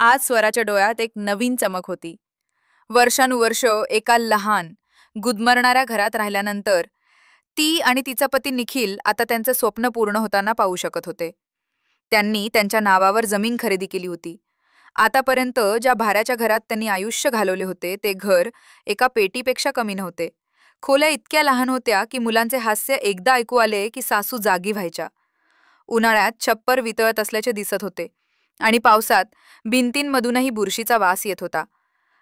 आज स्वराच्या डोळ्यात एक नवीन चमक होती. वर्षानुवर्ष एका लहान, गुदमरणाऱ्या घरात राहिल्यानंतर ती आणि तिचा पती निखिल आता त्यांचं स्वप्न पूर्ण होताना पाहू शकत होते. त्यांनी त्यांच्या नावावर जमीन खरेदी केली होती. आतापर्यंत ज्या भाड्याच्या घरात त्यांनी आयुष्य घालवले होते ते घर एका पेटीपेक्षा कमी नव्हते. खोल्या इतक्या लहान होत्या की मुलांचे हास्य एकदा ऐकू आले की सासू जागी व्हायच्या. उन्हाळ्यात छप्पर वितळत असल्याचे दिसत होते आणि पावसात भिंतींमधूनही बुरशीचा वास येत होता.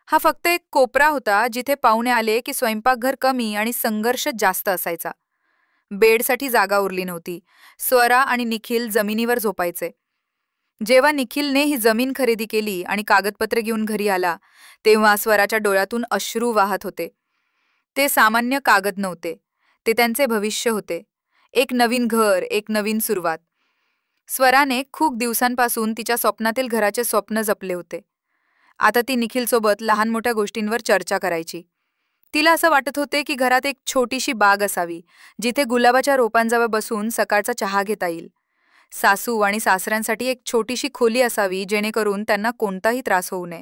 हा फक्त एक कोपरा होता जिथे पाहुणे आले की स्वयंपाकघर कमी आणि संघर्ष जास्त असायचा. बेडसाठी जागा उरली नव्हती. स्वरा आणि निखिल जमिनीवर झोपायचे. जेव्हा निखिलने ही जमीन खरेदी केली आणि कागदपत्रे घेऊन घरी आला तेव्हा स्वराच्या डोळ्यातून अश्रू वाहत होते. ते सामान्य कागद नव्हते, ते त्यांचे भविष्य होते. एक नवीन घर, एक नवीन सुरुवात. स्वराने खूप दिवसांपासून तिच्या स्वप्नातील घराचे स्वप्न जपले होते. आता ती निखिलसोबत लहान मोठ्या गोष्टींवर चर्चा करायची. तिला असं वाटत होते की घरात एक छोटीशी बाग असावी जिथे गुलाबाच्या रोपांजवळ बसून सकाळचा चहा घेता येईल. सासू आणि सासऱ्यांसाठी एक छोटीशी खोली असावी जेणेकरून त्यांना कोणताही त्रास होऊ नये.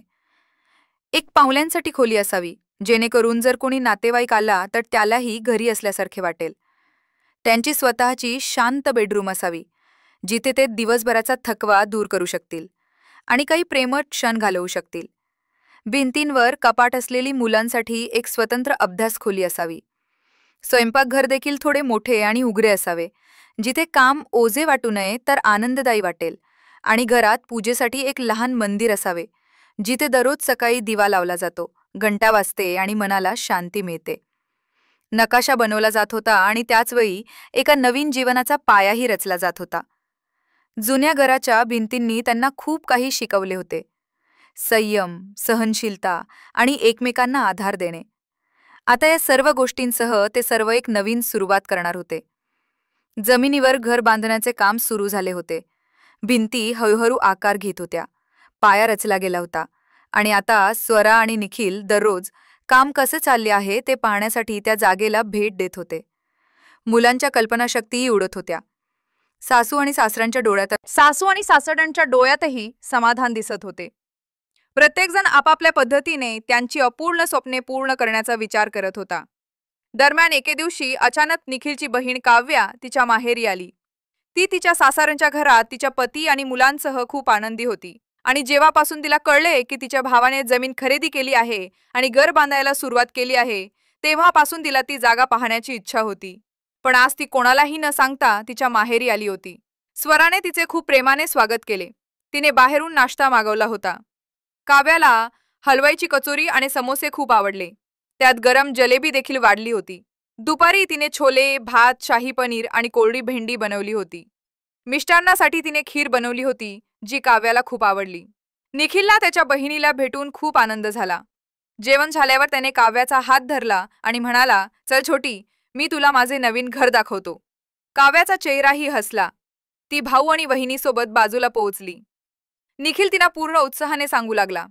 एक पाहुण्यांसाठी खोली असावी जेणेकरून जर कोणी नातेवाईक आला तर त्यालाही घरी असल्यासारखे वाटेल. त्यांची स्वतःची शांत बेडरूम असावी जिथे ते दिवसभराचा थकवा दूर करू शकतील आणि काही प्रेमळ क्षण घालवू शकतील. भिंतींवर कपाट असलेली मुलांसाठी एक स्वतंत्र अभ्यास खोली असावी. स्वयंपाकघर देखील थोडे मोठे आणि उघडे असावे जिथे काम ओझे वाटू नये तर आनंददायी वाटेल. आणि घरात पूजेसाठी एक लहान मंदिर असावे जिथे दररोज सकाळी दिवा लावला जातो, घंटा वाजते आणि मनाला शांती मिळते. नकाशा बनवला जात होता आणि त्याचवेळी एका नवीन जीवनाचा पायाही रचला जात होता. जुन्या घराच्या भिंतींनी त्यांना खूप काही शिकवले होते. संयम, सहनशीलता आणि एकमेकांना आधार देणे. आता या सर्व गोष्टींसह ते सर्व एक नवीन सुरुवात करणार होते. जमिनीवर घर बांधण्याचे काम सुरू झाले होते. भिंती हळूहळू आकार घेत होत्या. पाया रचला गेला होता आणि आता स्वरा आणि निखिल दररोज काम कसे चालले आहे ते पाहण्यासाठी त्या जागेला भेट देत होते. मुलांच्या कल्पनाशक्तीही उडत होत्या. सासू आणि सासऱ्यांच्या डोळ्यातही समाधान दिसत होते. प्रत्येकजण आपापल्या पद्धतीने त्यांची अपूर्ण स्वप्ने पूर्ण करण्याचा विचार करत होता. दरम्यान एके दिवशी अचानक निखिलची बहीण काव्या तिच्या माहेरी आली. ती तिच्या सासऱ्यांच्या घरात तिच्या पती आणि मुलांसह खूप आनंदी होती आणि जेव्हापासून तिला कळले की तिच्या भावाने जमीन खरेदी केली आहे आणि घर बांधायला सुरुवात केली आहे तेव्हापासून तिला ती जागा पाहण्याची इच्छा होती. पण आज ती कोणालाही न सांगता तिच्या माहेरी आली होती. स्वराने तिचे खूप प्रेमाने स्वागत केले. तिने बाहेरून नाश्ता मागवला होता. काव्याला हलवाईची कचोरी आणि समोसे खूप आवडले. त्यात गरम जलेबी देखील वाढली होती. दुपारी तिने छोले, भात, शाही पनीर आणि कोरडी भेंडी बनवली होती. मिष्टांनासाठी तिने खीर बनवली होती जी काव्याला खूप आवडली. निखिलला त्याच्या बहिणीला भेटून खूप आनंद झाला. जेवण झाल्यावर त्याने काव्याचा हात धरला आणि म्हणाला, चल छोटी, मी तुला माझे नवीन घर दाखवतो. काव्याचा चेहराही हसला. ती भाऊ आणि वहिनीसोबत बाजूला पोहोचली. निखिल तिला पूर्ण उत्साहाने सांगू लागला,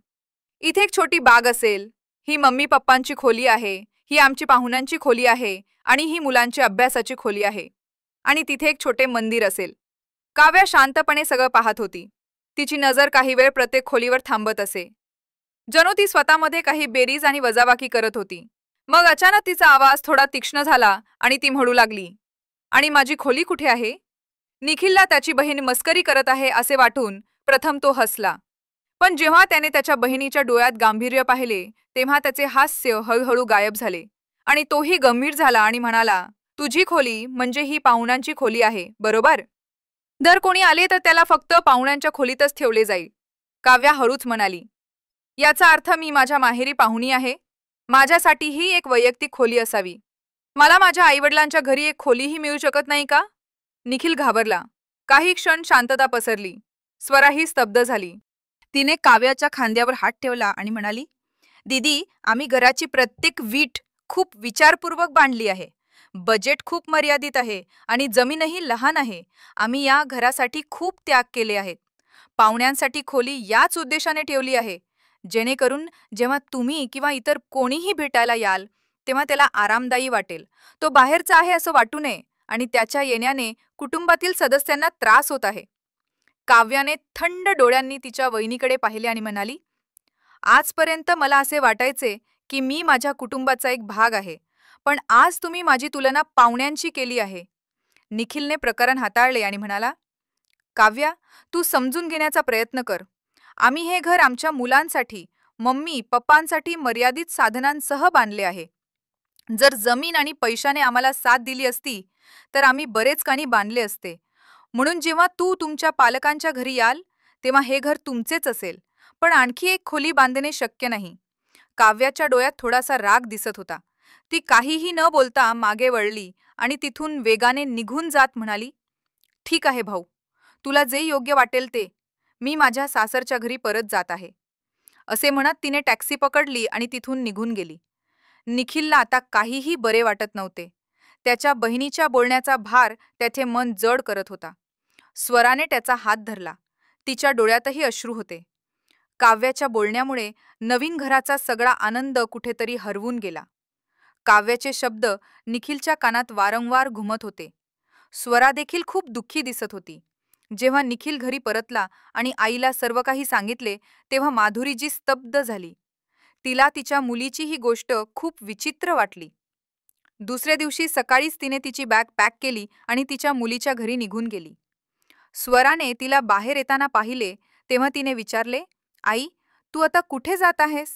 इथे एक छोटी बाग असेल, ही मम्मी पप्पांची खोली आहे, ही आमची पाहुण्यांची खोली आहे आणि ही मुलांची अभ्यासाची खोली आहे आणि तिथे एक छोटे मंदिर असेल. काव्या शांतपणे सगळं पाहत होती. तिची नजर काही वेळ प्रत्येक खोलीवर थांबत असे, जणू ती स्वतःमध्ये काही बेरीज आणि वजाबाकी करत होती. मग अचानक तिचा आवाज थोडा तीक्ष्ण झाला आणि ती म्हणू लागली, आणि माझी खोली कुठे आहे? निखिलला त्याची बहीण मस्करी करत आहे असे वाटून प्रथम तो हसला. पण जेव्हा त्याने त्याच्या बहिणीच्या डोळ्यात गांभीर्य पाहिले तेव्हा त्याचे हास्य हळूहळू गायब झाले आणि तोही गंभीर झाला आणि म्हणाला, तुझी खोली म्हणजे ही पाहुण्यांची खोली आहे, बरोबर? दर कोणी आले तर त्याला फक्त पाहुण्यांच्या खोलीतच ठेवले जाईल. काव्या हळूच म्हणाली, याचा अर्थ मी माझ्या माहेरी पाहुणी आहे. माझ्यासाठीही एक वैयक्तिक खोली असावी. मला माझ्या आईवडिलांच्या घरी एक खोलीही मिळू शकत नाही का? निखिल घाबरला. काही क्षण शांतता पसरली. स्वराही स्तब्ध झाली. तिने काव्याच्या खांद्यावर हात ठेवला आणि म्हणाली, दीदी, आम्ही घराची प्रत्येक वीट खूप विचारपूर्वक बांधली आहे. बजेट खूप मर्यादित आहे आणि जमीनही लहान आहे. आम्ही या घरासाठी खूप त्याग केले आहेत. पाहुण्यांसाठी खोली याच उद्देशाने ठेवली आहे जेणेकरून जेव्हा तुम्ही किंवा इतर कोणीही भेटायला याल तेव्हा त्याला आरामदायी वाटेल. तो बाहेरचा आहे असं वाटू नये आणि त्याच्या येण्याने कुटुंबातील सदस्यांना त्रास होत आहे. काव्याने थंड डोळ्यांनी तिच्या वहिनीकडे पाहिले आणि म्हणाली, आजपर्यंत मला असे वाटायचे की मी माझ्या कुटुंबाचा एक भाग आहे, पण आज तुम्ही माझी तुलना पाहुण्यांशी केली आहे. निखिलने प्रकरण हाताळले आणि म्हणाला, काव्या, तू समजून घेण्याचा प्रयत्न कर. आम्ही हे घर आमच्या मुलांसाठी, मम्मी पप्पांसाठी मर्यादित साधनांसह बांधले आहे. जर जमीन आणि पैशाने आम्हाला साथ दिली असती तर आम्ही बरेच काही बांधले असते. म्हणून जेव्हा तू तुमच्या पालकांच्या घरी याल तेव्हा हे घर तुमचेच असेल, पण आणखी एक खोली बांधणे शक्य नाही. काव्याच्या डोळ्यात थोडासा राग दिसत होता. ती काहीही न बोलता मागे वळली आणि तिथून वेगाने निघून जात म्हणाली, ठीक आहे भाऊ, तुला जे योग्य वाटेल ते. मी माझ्या सासरच्या घरी परत जात आहे. असे म्हणत तिने टॅक्सी पकडली आणि तिथून निघून गेली. निखिलला आता काहीही बरे वाटत नव्हते. त्याच्या बहिणीच्या बोलण्याचा भार त्याचे मन जड करत होता. स्वराने त्याचा हात धरला. तिच्या डोळ्यातही अश्रू होते. काव्याच्या बोलण्यामुळे नवीन घराचा सगळा आनंद कुठेतरी हरवून गेला. काव्याचे शब्द निखिलच्या कानात वारंवार घुमत होते. स्वरा देखील खूप दुःखी दिसत होती. जेव्हा निखिल घरी परतला आणि आईला सर्व काही सांगितले तेव्हा माधुरीजी स्तब्ध झाली. तिला तिच्या मुलीची ही गोष्ट खूप विचित्र वाटली. दुसऱ्या दिवशी सकाळीच तिने तिची बॅग पॅक केली आणि तिच्या मुलीच्या घरी निघून गेली. स्वराने तिला बाहेर येताना पाहिले तेव्हा तिने विचारले, आई, तू आता कुठे जात आहेस?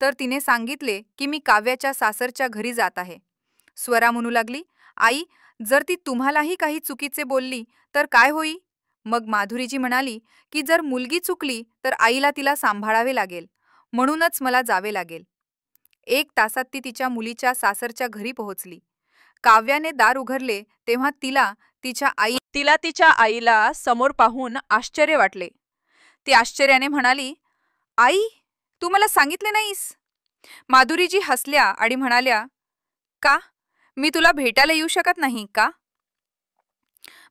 तर तिने सांगितले की मी काव्याच्या सासरच्या घरी जात आहे. स्वरा म्हणू लागली, आई, जर ती तुम्हालाही काही चुकीचे बोलली तर काय होई? मग माधुरीजी म्हणाली की जर मुलगी चुकली तर आईला तिला सांभाळावे लागेल, म्हणूनच मला जावे लागेल. 1 तासात ती तिच्या मुलीच्या सासरच्या घरी पोहोचली. काव्याने दार उघडले तेव्हा तिला तिच्या आईला समोर पाहून आश्चर्य वाटले. ती आश्चर्याने म्हणाली, आई, तू मला सांगितले नाहीस? माधुरीजी हसल्या आणि म्हणाल्या, का, मी तुला भेटायला येऊ शकत नाही का?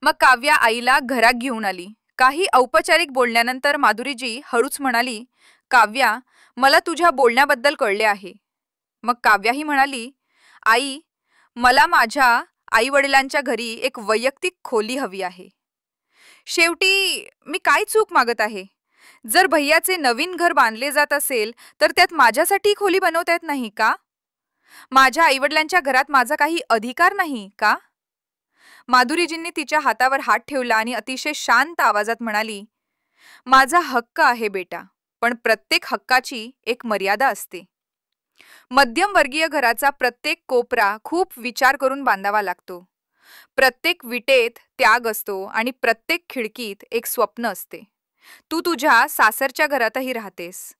मग काव्या आईला घरात घेऊन आली. काही औपचारिक बोलण्यानंतर माधुरीजी हळूच म्हणाली, काव्या, मला तुझ्या बोलण्याबद्दल कळले आहे. मग काव्याही म्हणाली, आई, मला माझ्या आई वडिलांच्या घरी एक वैयक्तिक खोली हवी आहे. शेवटी मी काय चूक मागत आहे? जर भैयाचे नवीन घर बांधले जात असेल तर त्यात माझ्यासाठी खोली बनवता येत नाही का? माझ्या आईवडिलांच्या घरात माझा काही अधिकार नाही का? माधुरीजींनी तिच्या हातावर हात ठेवला आणि अतिशय शांत आवाजात म्हणाली, माझा हक्क आहे बेटा, पण प्रत्येक हक्काची एक मर्यादा असते. मध्यमवर्गीय घराचा प्रत्येक कोपरा खूप विचार करून बांधावा लागतो. प्रत्येक विटेत त्याग असतो आणि प्रत्येक खिडकीत एक स्वप्न असते. तू तुझ्या सासरच्या घरातही राहतेस.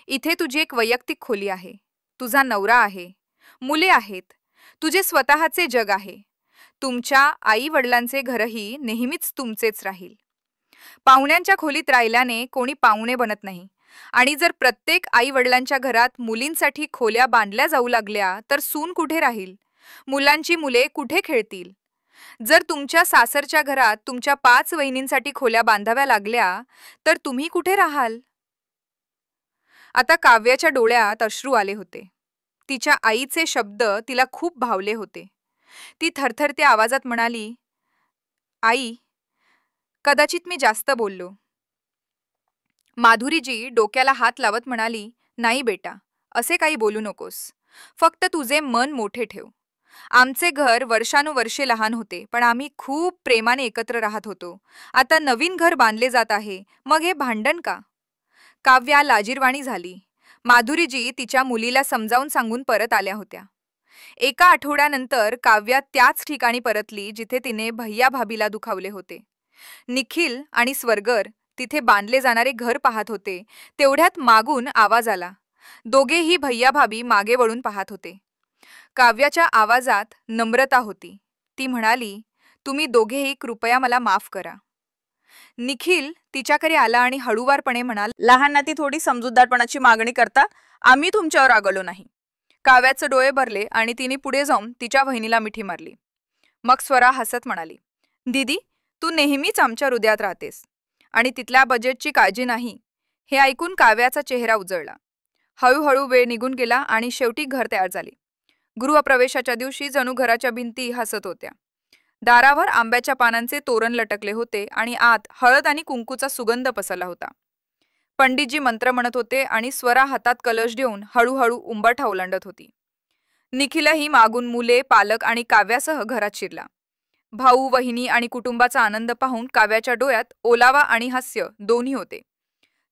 इथे तुझी एक वैयक्तिक खोली आहे. तुझा नवरा आहे, मुले आहेत, तुझे स्वतःचे जग आहे. तुमच्या आई वडिलांचे घरही नेहमीच तुमचेच राहील. पाहुण्यांच्या खोलीत राहिल्याने कोणी पाहुणे बनत नाही, आणि जर प्रत्येक आई वडिलांच्या घरात मुलींसाठी खोल्या बांधल्या जाऊ लागल्या तर सून कुठे राहील? मुलांची मुले कुठे खेळतील? जर तुमच्या सासरच्या घरात तुमच्या 5 वहिनींसाठी खोल्या बांधाव्या लागल्या तर तुम्ही कुठे राहाल? आता काव्याच्या डोळ्यात अश्रू आले होते. तिच्या आईचे शब्द तिला खूप भावले होते. ती थरथरत्या आवाजात म्हणाली, आई, कदाचित मी जास्त बोललो. माधुरीजी डोक्याला हात लावत म्हणाली, नाही बेटा, असे काही बोलू नकोस. फक्त तुझे मन मोठे ठेव. आमचे घर वर्षानुवर्षे लहान होते, पण आम्ही खूप प्रेमाने एकत्र राहत होतो. आता नवीन घर बांधले जात आहे, मग हे भांडण का? काव्या लाजिरवाणी झाली. माधुरीजी तिच्या मुलीला समजावून सांगून परत आल्या होत्या. एका आठवड्यानंतर काव्या त्याच ठिकाणी परतली जिथे तिने भैया भाभीला दुखावले होते. निखिल आणि स्वर्गर तिथे बांधले जाणारे घर पाहत होते. तेवढ्यात मागून आवाज आला. दोघेही भैया भाभी मागे वळून पाहत होते. काव्याच्या आवाजात नम्रता होती. ती म्हणाली, तुम्ही दोघेही कृपया मला माफ करा. निखिल तिच्याकडे आला आणि हळूवारपणे म्हणाला, लहान नाती थोडी समजूतदारपणाची मागणी करता. आम्ही तुमच्यावर आगलो नाही. काव्याचे डोळे भरले आणि तिने पुढे जाऊन तिच्या बहिणीला मिठी मारली. मग स्वरा हसत म्हणाली, दीदी, तू नेहमीच आमच्या हृदयात राहतेस आणि तिथल्या बजेटची काळजी नाही. हे ऐकून काव्याचा चेहरा उजळला. हळूहळू वेळ निघून गेला आणि शेवटी घर तयार झाले. गृहप्रवेशाच्या दिवशी जणू घराच्या भिंती हसत होत्या. दारावर आंब्याच्या पानांचे तोरण लटकले होते आणि आत हळद आणि कुंकूचा सुगंध पसरला होता. पंडितजी मंत्र म्हणत होते आणि स्वरा हातात कलश घेऊन हळूहळू उंबरठा ओलांडत होती. निखिलही मागून मुले, पालक आणि काव्यासह घरात शिरला. भाऊ, वहिनी आणि कुटुंबाचा आनंद पाहून काव्याच्या डोळ्यात ओलावा आणि हास्य दोन्ही होते.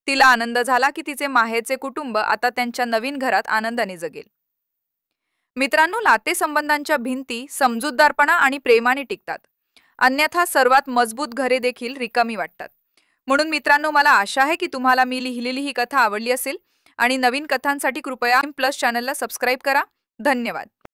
तिला आनंद झाला की तिचे माहेरचे कुटुंब आता त्यांच्या नवीन घरात आनंदाने जगेल. मित्रांनो, नातेसंबंधांच्या भिंती समजूतदारपणा आणि प्रेमाने टिकतात. अन्यथा सर्वात मजबूत घरे देखील रिकामी वाटतात. म्हणून मित्रांनो, मला आशा आहे की तुम्हाला मी लिहिलेली ही कथा आवडली असेल आणि नवीन कथांसाठी कृपया प्लस चॅनलला सबस्क्राईब करा. धन्यवाद.